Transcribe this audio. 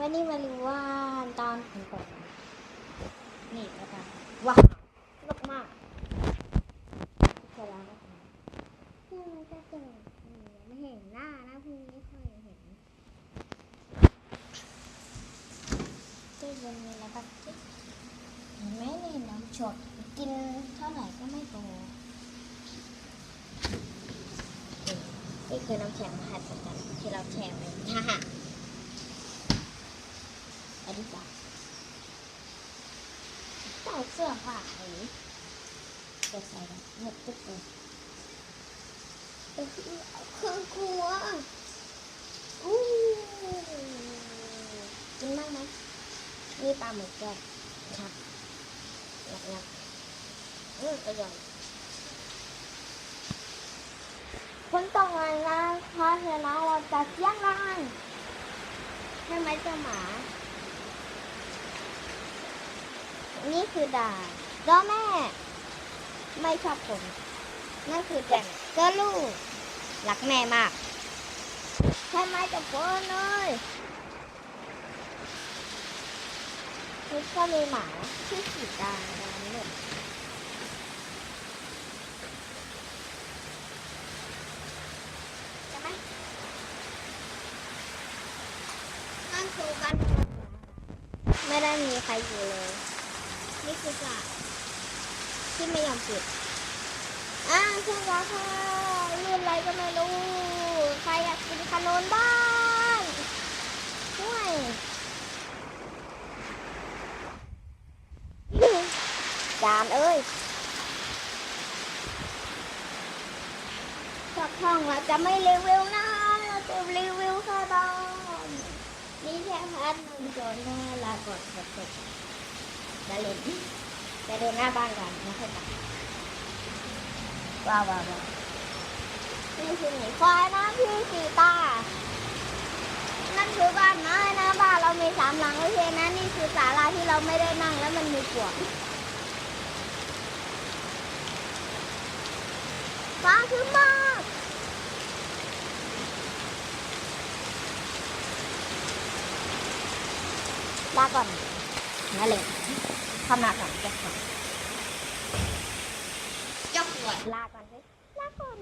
วันนี้มาดูว่าตอนฝนตกนี่แล้วกันว้าวลกมากเสร็จแล้วก็พรุ่งนี้จะเจอไม่เห็นหน้านะพรุ่งนี้ค่อยเห็นที่บนนี้แล้วก็เห็นไหมนี่น้ำฉดกินเท่าไหร่ก็ไม่โตนี่คือน้ำแข็งมหัศจรรย์ที่เราแช่ไว้ฮ่าอันนี้จ้ะใส่เสื้อผ้าหรือจะใส่แบบหมดทุกคนเครื่องครัวอู้กินบ้างไหมนี่ปลาหมึกแกครับหนักอร่อยคนต้องงานนะเพราะฉะนั้นเราจะเที่ยงกันใช่ไหมเจ้าหมานี่คือด่าแล้วแม่ไม่ชอบผมนั่นคือแก่นก็ลูกรักแม่มากใช่ไหมจะโป้เลยนี่ก็มีหมาชื่อสีดาเนี่ยใช่ไหมนั่นคือกันไม่ได้มีใครอยู่เลยนี่คือสระที่ไม่ยอมปิดใช่แล้วค่ะลื่นอะไรก็ไม่รู้ใครอยากกินขนมบ้างช่วยจานเอ้ยสักช่องเราจะไม่รีวิวนะเราจะรีวิวแค่บ้านนี่แค่พัดมันจนน่าลากดจะเล่นจะเดินหน้าบ้านกันนะค่อยไปว้าวนี่คือหมีควายนะพี่สีตานั่นคือบ้านไม้นะบ้านเรามี3 หลังโอเคนะนี่คือศาลาที่เราไม่ได้นั่งแล้วมันมีปลวกฟ้าคือมากลาก่อนนะเล็กทำนาก่อนจะขอจบหมดลาก่อนสิลาก่อน